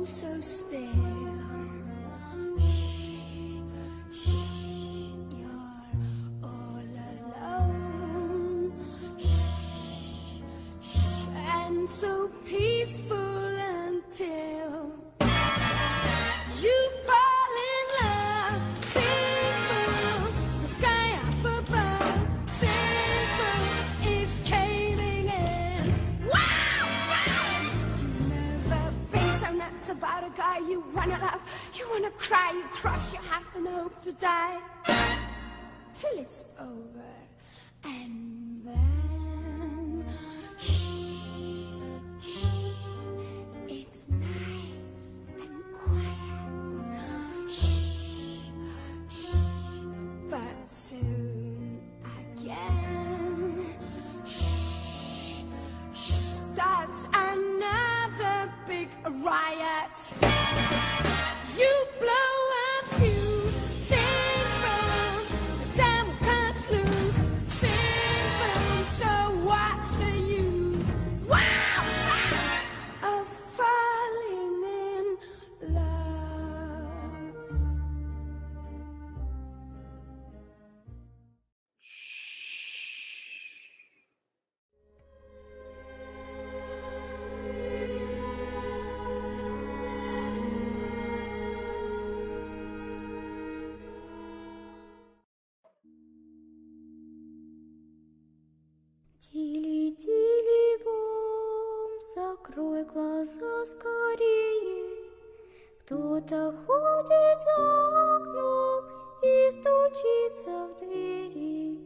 so still. Shh, shh, you're all alone. Shh, shh, and so peaceful until you fall in love. Simple, the sky up above. Simple is caving in. Wow, wow. You never been so nuts about a guy you wanna love. You wanna cry, you cross your heart and hope to die till it's over. And then shh, shh, it's nice and quiet. Shh, shh, but soon again, shh, shh, starts another big riot. You blow a fuse. Simple, the devil cuts loose. Simple, so what's the use? Wow, wow, of falling in love. Тили-тили-бом, закрой глаза скорее. Кто-то ходит за окном и стучится в двери.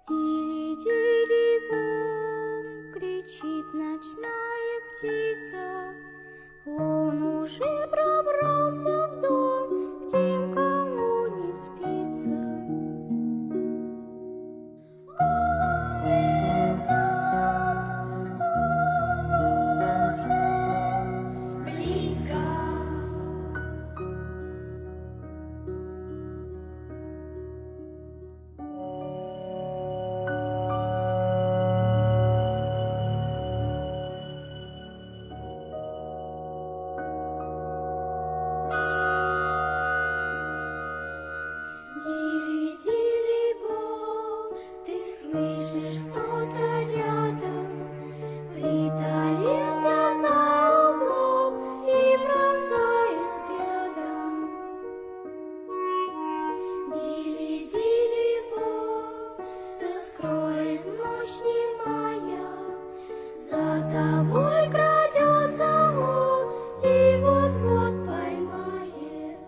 Тили-тили-бом, кричит ночная птица. Он уже пробрался в дом к тем, кому не спится. Тили-тили-бом, ты слышишь, кто-то рядом притаился за углом и пронзает взглядом. Тили-тили-бом, все скроет ночь немая, за тобой крадется он и вот-вот поймает.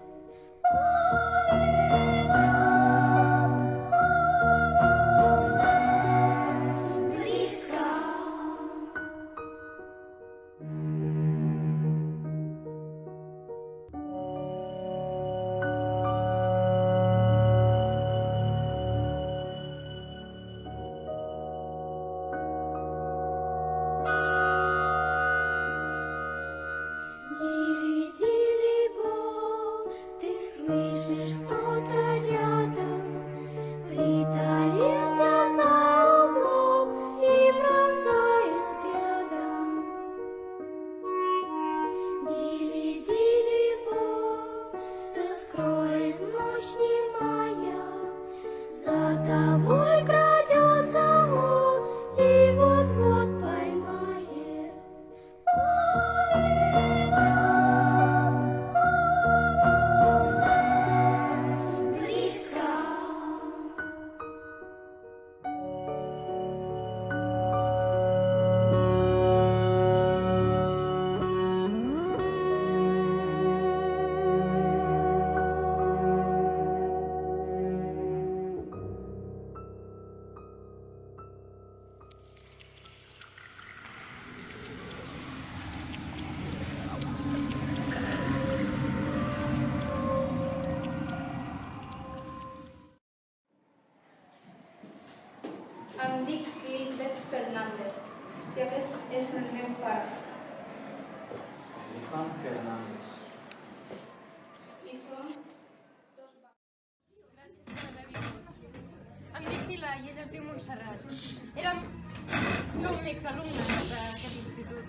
Тили-тили-бом, ты слышишь, кто-то рядом притаился за углом и пронзает взглядом. Тили-тили-бом, все скроет ночь немая, за тобой крадется он и вот-вот поймает. Em dic Lisbeth Fernández i aquest és el meu pare. Juan Fernández. I som dos Em dic Pilar i ella es diu Montserrat. Som exalumnes d'aquest institut.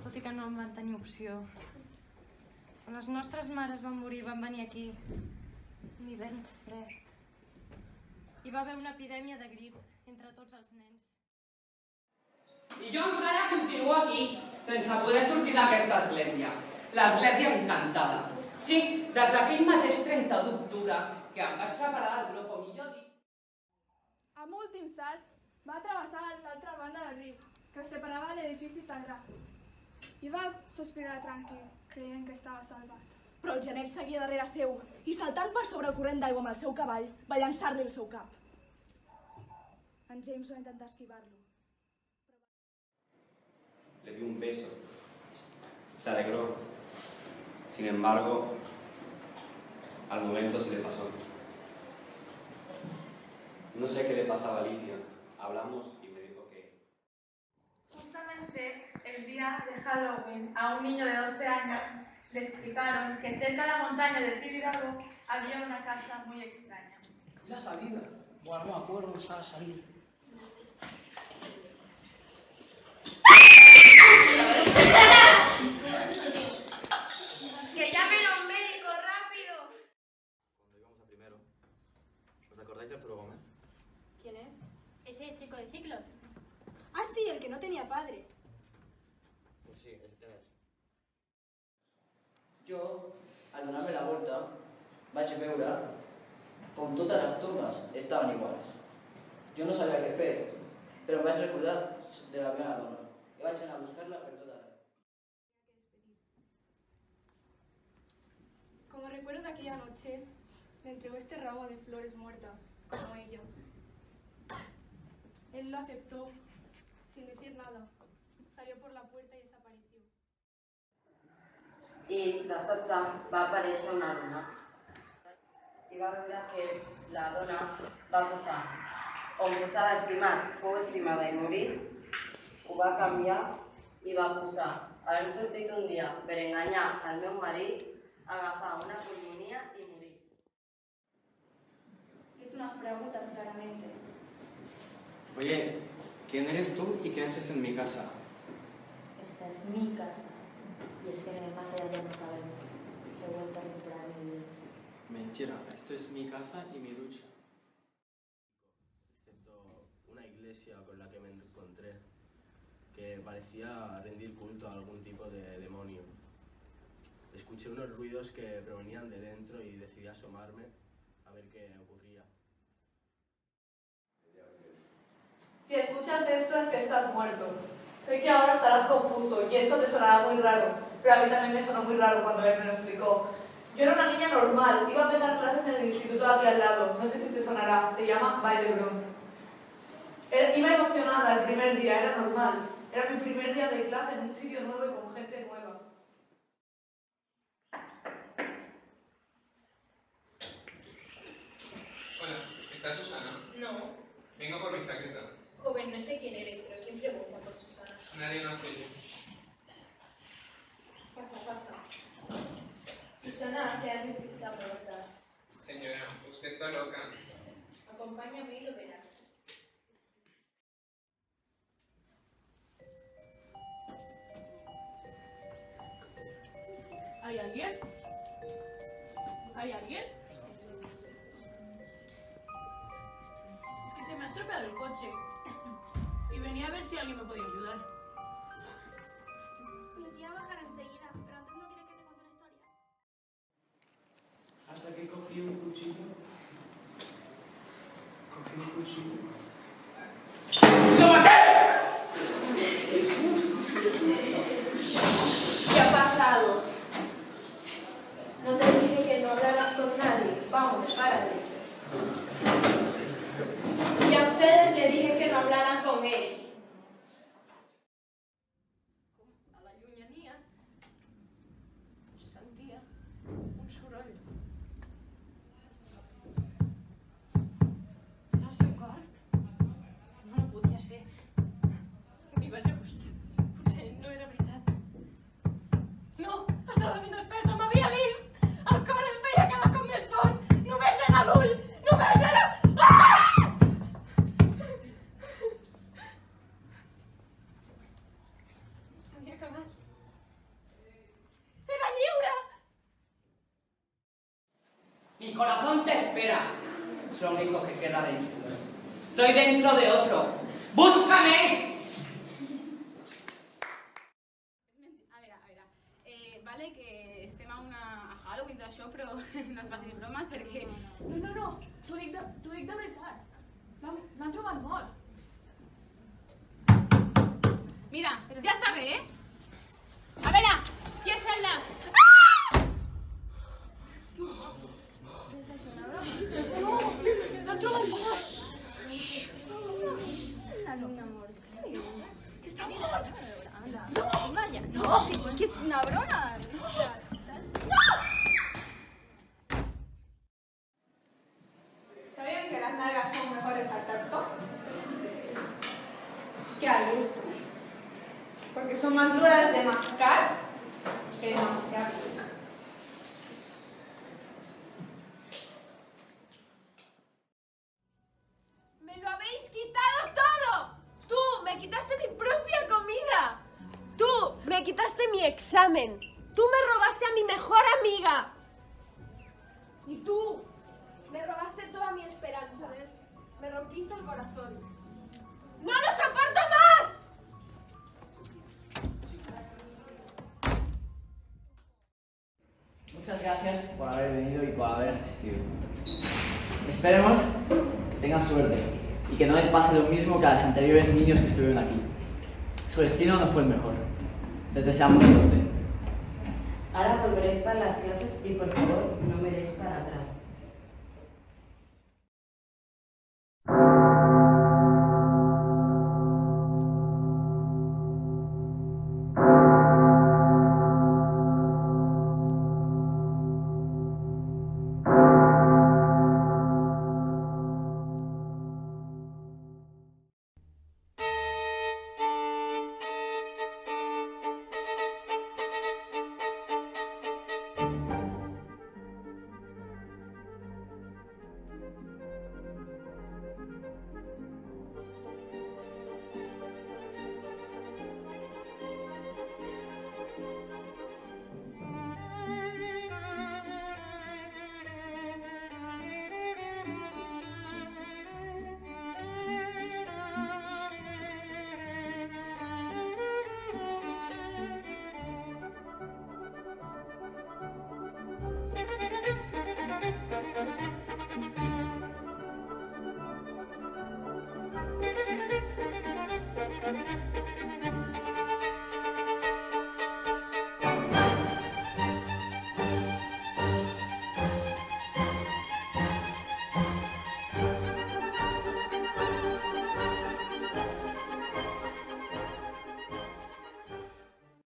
Tot i sí que no en van tenir opció. Quan les nostres mares van morir, van venir aquí. Un hivern fred. Hi va haver una epidèmia de grip entre tots els nens. I jo encara continuo aquí, sense poder sortir d'aquesta església. L'església encantada. Sí, des d'aquell mateix 30 d'octubre que em vaig separar del grup, o millor dit... Amb últim salt, va travessar l'altra banda del riu, que separava l'edifici sagrat. I va sospirar tranquil, creient que estava salvat. Però el genet seguia darrere seu i, saltant per sobre el corrent d'aigua amb el seu cavall, va llançar-li el seu cap. En James va intentar esquivar-lo. Le di un beso. Se alegró. Sin embargo, al momento se le pasó. No sé qué le pasaba a Alicia. Hablamos y me dijo que... Justamente el día de Halloween a un niño de 12 años le explicaron que cerca de la montaña de Tibidabo había una casa muy extraña. ¿Y la salida? Bueno, no me acuerdo dónde estaba la salida. ¡Que llamen a un médico rápido! Cuando íbamos a primero, ¿os acordáis de Arturo Gómez? ¿Quién es? Ese chico de ciclos. Ah, sí, el que no tenía padre. Pues sí, ese es. Jo, al donar-me la volta, vaig veure com totes les tombes estaven iguals. Jo no sabia què fer, però em vaig recordar de la meva dona i vaig anar a buscar-la per tot arreu. Como recuerdo de aquella noche, le entregó este ramo de flores muertas, como ella. Él lo aceptó, sin decir nada. Salió por la puerta y desapareció. I de sobte va aparèixer una dona i va veure que la dona va posar on posava estimat, fou estimada i morir, ho va canviar i va posar havent sortit un dia per enganyar al meu marit, agafar una pulmonia i morir. Hizo unas preguntas claramente. Oye, ¿quién eres tú y qué haces en mi casa? Esta es mi casa. Y es que más allá ya no sabemos. He vuelto a recuperar mi vida. Mentira, esto es mi casa y mi ducha. Excepto una iglesia con la que me encontré, que parecía rendir culto a algún tipo de demonio. Escuché unos ruidos que provenían de dentro y decidí asomarme a ver qué ocurría. Si escuchas esto es que estás muerto. Sé que ahora estarás confuso y esto te sonará muy raro, pero a mí también me sonó muy raro cuando él me lo explicó. Yo era una niña normal, iba a empezar clases en el instituto de aquí al lado, no sé si te sonará, se llama Vallebrón. Iba emocionada el primer día, era normal. Era mi primer día de clase en un sitio nuevo y con gente nueva. Hola, ¿está Susana? No. Vengo por mi chaqueta. Joven, no sé quién eres, pero ¿quién pregunta por Susana? Nadie más que yo. Pasa, pasa. Susana, ¿qué haces que está muerta? Señora, usted está loca. Acompáñame y lo verás. ¿Hay alguien? ¿Hay alguien? Es que se me ha estropeado el coche. Y venía a ver si alguien me podía ayudar. Mi tía bajará enseguida, pero antes no quiere que te cuente una historia. Hasta que cogí un cuchillo. Cogí un cuchillo. ¡Lo maté! ¿Qué ha pasado? No te dije que no hablaras con nadie. Vamos, párate. Y a ustedes les dije que no hablaran con él. A la llunyania sentia un soroll. Era el seu cor? No, no podia ser. M'hi vaig acostar. Potser no era veritat. No, estava ben desperta, m'havia vist! El cor es feia cada cop més fort! Només era l'ull! Només Mi corazón te espera. Es lo único que queda de mí. Estoy dentro de otro. ¡Búscame! Vale, que estem a Halloween i tot això, però no et facis bromes perquè... No, t'ho dic de veritat. L'han trobat mort. Mira, ja està bé, eh? A veure, qui és el de... Ah! No, l'han trobat mort. Que està mort. No, que és una broma. ¿Sabían que las nalgas son mejores al tacto? Que al gusto. Porque son más duras de mascar que de mascar. ¡Me lo habéis quitado todo! ¡Tú me quitaste mi propia comida! ¡Tú me quitaste mi examen! ¡Tú me robaste a mi mejor amiga! Y tú me robaste toda mi esperanza. Me rompiste el corazón. ¡No lo soporto más! Muchas gracias por haber venido y por haber asistido. Esperemos que tengan suerte y que no les pase lo mismo que a los anteriores niños que estuvieron aquí. Su destino no fue el mejor. Les deseamos suerte. Ahora volveréis para las clases y por favor no me deis para atrás.